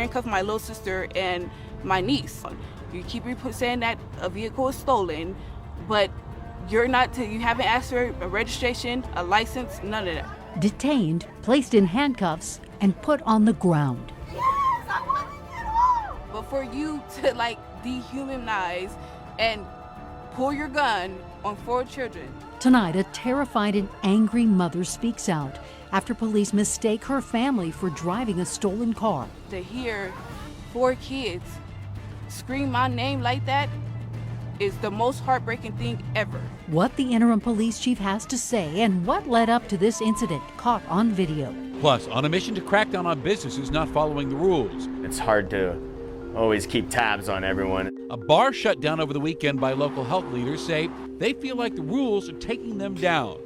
handcuff my little sister and my niece. You keep saying that a vehicle is stolen, but you haven't asked for a registration, a license, none of that. Detained, placed in handcuffs, and put on the ground. Yes, I want to get off. But for you to dehumanize and pull your gun on 4 children. Tonight, a terrified and angry mother speaks out after police mistake her family for driving a stolen car. To hear 4 kids scream my name like that is the most heartbreaking thing ever. What the interim police chief has to say and what led up to this incident caught on video. Plus, on a mission to crack down on businesses not following the rules. It's hard to always keep tabs on everyone. A bar shut down over the weekend by local health leaders say they feel like the rules are taking them down.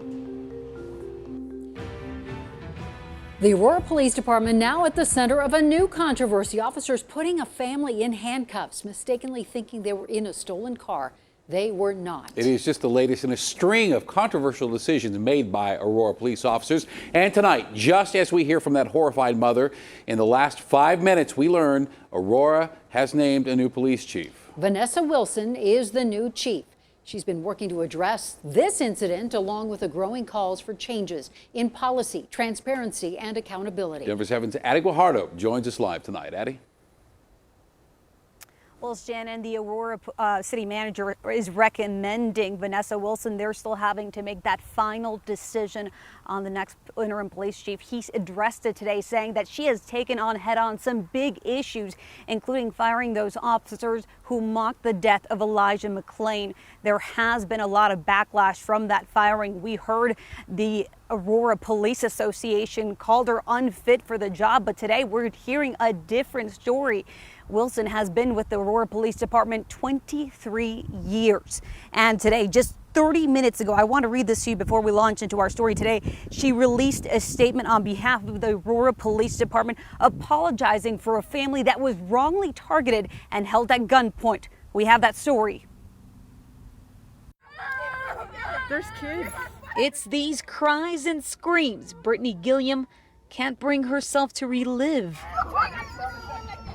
The Aurora Police Department now at the center of a new controversy. Officers putting a family in handcuffs, mistakenly thinking they were in a stolen car. They were not. It is just the latest in a string of controversial decisions made by Aurora police officers. And tonight, just as we hear from that horrified mother, in the last 5 minutes, we learn Aurora has named a new police chief. Vanessa Wilson is the new chief. She's been working to address this incident along with the growing calls for changes in policy, transparency, and accountability. Denver7's Addie Guajardo joins us live tonight. Addie? Well, Shannon, the Aurora city manager is recommending Vanessa Wilson. They're still having to make that final decision on the next interim police chief. He addressed it today, saying that she has taken on head-on some big issues, including firing those officers who mocked the death of Elijah McClain. There has been a lot of backlash from that firing. We heard the Aurora Police Association called her unfit for the job, but today we're hearing a different story. Wilson has been with the Aurora Police Department 23 years. And today, just 30 minutes ago, I want to read this to you before we launch into our story today. She released a statement on behalf of the Aurora Police Department apologizing for a family that was wrongly targeted and held at gunpoint. We have that story. There's kids. It's these cries and screams Brittany Gilliam can't bring herself to relive.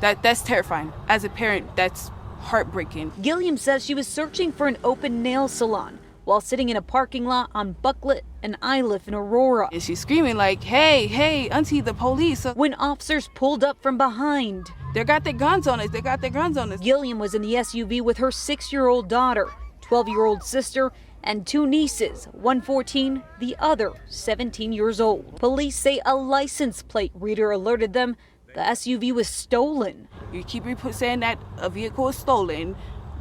That's terrifying. As a parent, that's heartbreaking. Gilliam says she was searching for an open nail salon while sitting in a parking lot on Bucklet and Iliff in Aurora. And she's screaming like, hey, auntie, the police. When officers pulled up from behind. They got their guns on us. Gilliam was in the SUV with her 6-year-old daughter, 12-year-old sister, and 2 nieces, one 14, the other 17 years old. Police say a license plate reader alerted them the SUV was stolen. You keep saying that a vehicle is stolen,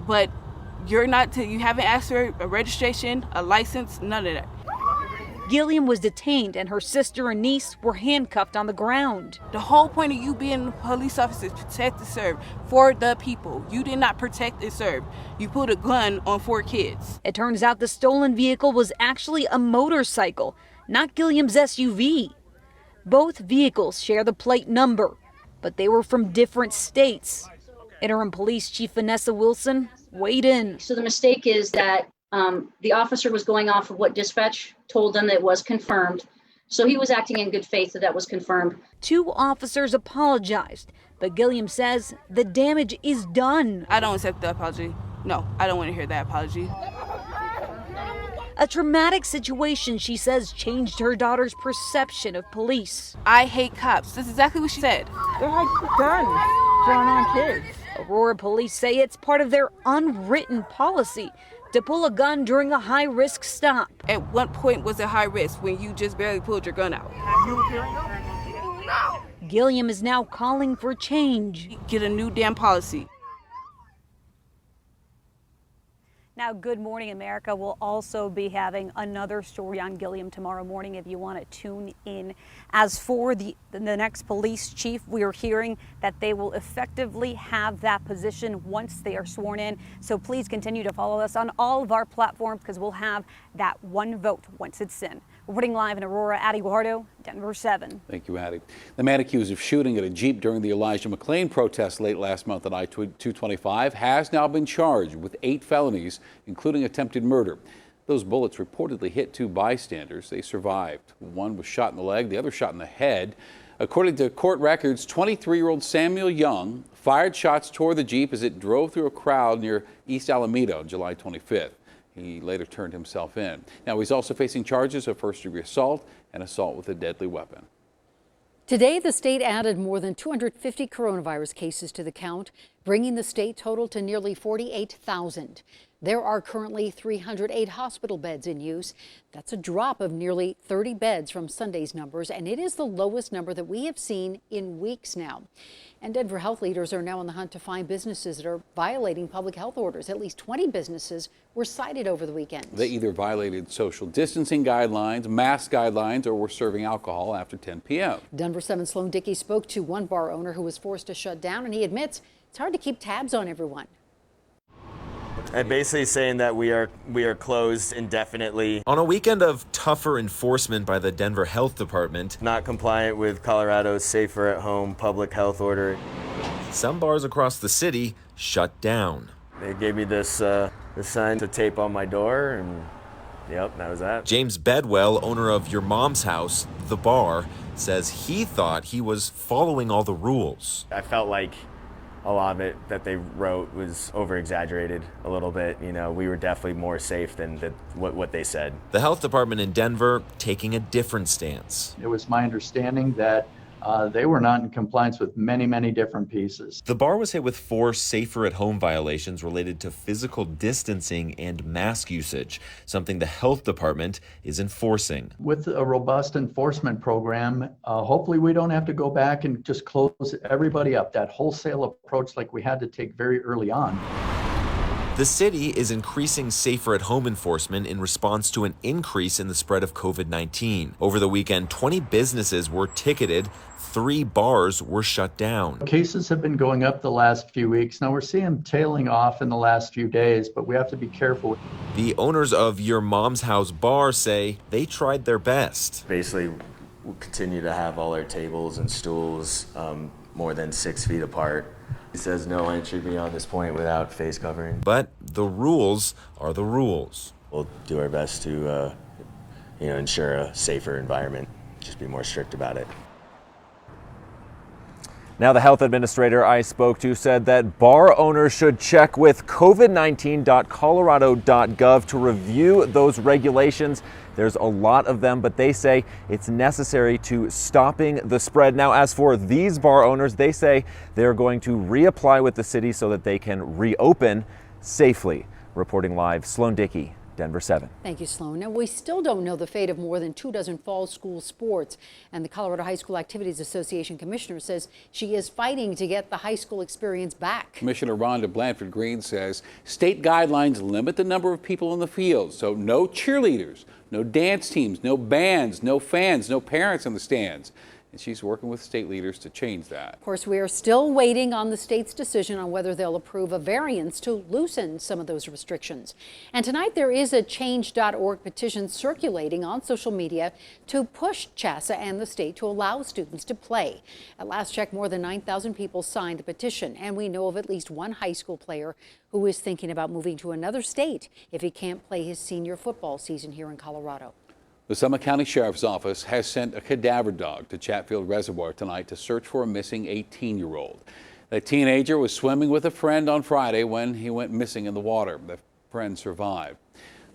but you haven't asked for a registration, a license, none of that. Gilliam was detained and her sister and niece were handcuffed on the ground. The whole point of you being a police officer is protect and serve for the people. You did not protect and serve. You put a gun on 4 kids. It turns out the stolen vehicle was actually a motorcycle, not Gilliam's SUV. Both vehicles share the plate number, but they were from different states. Interim Police Chief Vanessa Wilson weighed in. So the mistake is that the officer was going off of what dispatch told them that was confirmed. So he was acting in good faith that was confirmed. 2 officers apologized, but Gilliam says the damage is done. I don't accept the apology. No, I don't want to hear that apology. A traumatic situation, she says, changed her daughter's perception of police. I hate cops. That's exactly what she said. They had guns drawn on kids. Aurora police say it's part of their unwritten policy to pull a gun during a high-risk stop. At what point was it high risk when you just barely pulled your gun out? Gilliam is now calling for change. Get a new damn policy. Now, Good Morning America will also be having another story on Gilliam tomorrow morning if you want to tune in. As for the next police chief, we are hearing that they will effectively have that position once they are sworn in. So please continue to follow us on all of our platforms because we'll have that one vote once it's in. Reporting live in Aurora, Addie Guajardo, Denver7. Thank you, Addie. The man accused of shooting at a Jeep during the Elijah McClain protest late last month at I-225 has now been charged with 8 felonies, including attempted murder. Those bullets reportedly hit 2 bystanders. They survived. One was shot in the leg, the other shot in the head. According to court records, 23-year-old Samuel Young fired shots toward the Jeep as it drove through a crowd near East Alameda on July 25th. He later turned himself in. Now he's also facing charges of first-degree assault and assault with a deadly weapon. Today, the state added more than 250 coronavirus cases to the count, bringing the state total to nearly 48,000. There are currently 308 hospital beds in use. That's a drop of nearly 30 beds from Sunday's numbers, and it is the lowest number that we have seen in weeks now. And Denver health leaders are now on the hunt to find businesses that are violating public health orders. At least 20 businesses were cited over the weekend. They either violated social distancing guidelines, mask guidelines, or were serving alcohol after 10 p.m. Denver7 Sloan Dickey spoke to one bar owner who was forced to shut down, and he admits it's hard to keep tabs on everyone. And basically saying that we are closed indefinitely. On a weekend of tougher enforcement by the Denver Health Department, Not compliant with Colorado's safer at home public health order. some bars across the city shut down. They gave me this sign to tape on my door, and yep, that was that. James Bedwell, owner of Your Mom's House, the bar, says he thought he was following all the rules. I felt like a lot of it that they wrote was over-exaggerated a little bit. You know, we were definitely more safe than what they said. The health department in Denver taking a different stance. It was my understanding that they were not in compliance with many different pieces. The bar was hit with 4 safer-at-home violations related to physical distancing and mask usage, something the health department is enforcing. With a robust enforcement program, hopefully we don't have to go back and just close everybody up. That wholesale approach like we had to take very early on. The city is increasing safer-at-home enforcement in response to an increase in the spread of COVID-19. Over the weekend, 20 businesses were ticketed. 3 bars were shut down. Cases have been going up the last few weeks. Now we're seeing them tailing off in the last few days, but we have to be careful. The owners of Your Mom's House bar say they tried their best. Basically, we'll continue to have all our tables and stools more than 6 feet apart. He says no entry beyond this point without face covering. But the rules are the rules. We'll do our best to ensure a safer environment, just be more strict about it. Now, the health administrator I spoke to said that bar owners should check with covid19.colorado.gov to review those regulations. There's a lot of them, but they say it's necessary to stopping the spread. Now, as for these bar owners, they say they're going to reapply with the city so that they can reopen safely. Reporting live, Sloan Dickey, Denver7. Thank you, Sloan. Now, we still don't know the fate of more than 24 fall school sports, and the Colorado High School Activities Association commissioner says she is fighting to get the high school experience back. Commissioner Rhonda Blanford Green says state guidelines limit the number of people in the field, so no cheerleaders, no dance teams, no bands, no fans, no parents in the stands. And she's working with state leaders to change that. Of course, we are still waiting on the state's decision on whether they'll approve a variance to loosen some of those restrictions. And tonight there is a change.org petition circulating on social media to push CHSAA and the state to allow students to play. At last check, more than 9,000 people signed the petition, and we know of at least one high school player who is thinking about moving to another state if he can't play his senior football season here in Colorado. The Summit County Sheriff's Office has sent a cadaver dog to Chatfield Reservoir tonight to search for a missing 18-year-old. The teenager was swimming with a friend on Friday when he went missing in the water. The friend survived.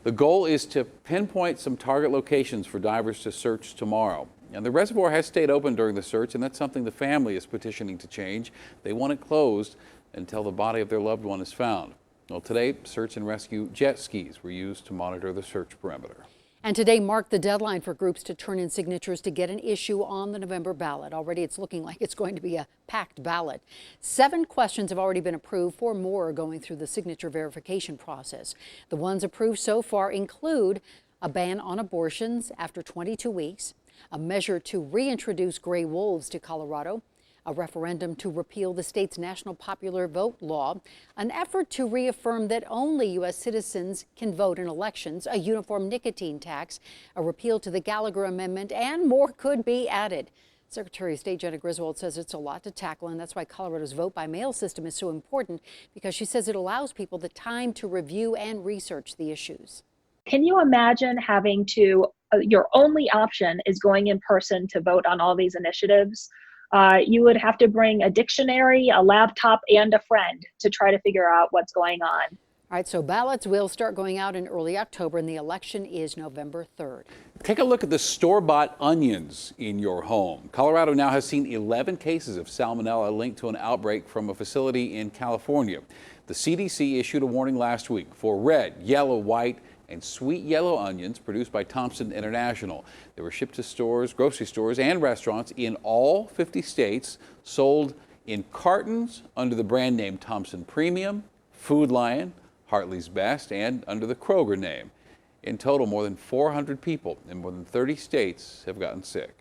The goal is to pinpoint some target locations for divers to search tomorrow. And the reservoir has stayed open during the search, and that's something the family is petitioning to change. They want it closed until the body of their loved one is found. Well, today, search and rescue jet skis were used to monitor the search perimeter. And today marked the deadline for groups to turn in signatures to get an issue on the November ballot. Already it's looking like it's going to be a packed ballot. 7 questions have already been approved. 4 more are going through the signature verification process. The ones approved so far include a ban on abortions after 22 weeks, a measure to reintroduce gray wolves to Colorado, a referendum to repeal the state's national popular vote law, an effort to reaffirm that only U.S. citizens can vote in elections, a uniform nicotine tax, a repeal to the Gallagher Amendment, and more could be added. Secretary of State Jenna Griswold says it's a lot to tackle, and that's why Colorado's vote-by-mail system is so important, because she says it allows people the time to review and research the issues. Can you imagine having to your only option is going in person to vote on all these initiatives, you would have to bring a dictionary, a laptop, and a friend to try to figure out what's going on. All right, so ballots will start going out in early October, and the election is November 3rd. Take a look at the store-bought onions in your home. Colorado now has seen 11 cases of Salmonella linked to an outbreak from a facility in California. The CDC issued a warning last week for red, yellow, white, and sweet yellow onions produced by Thompson International. They were shipped to stores, grocery stores, and restaurants in all 50 states, sold in cartons under the brand name Thompson Premium, Food Lion, Hartley's Best, and under the Kroger name. In total, more than 400 people in more than 30 states have gotten sick.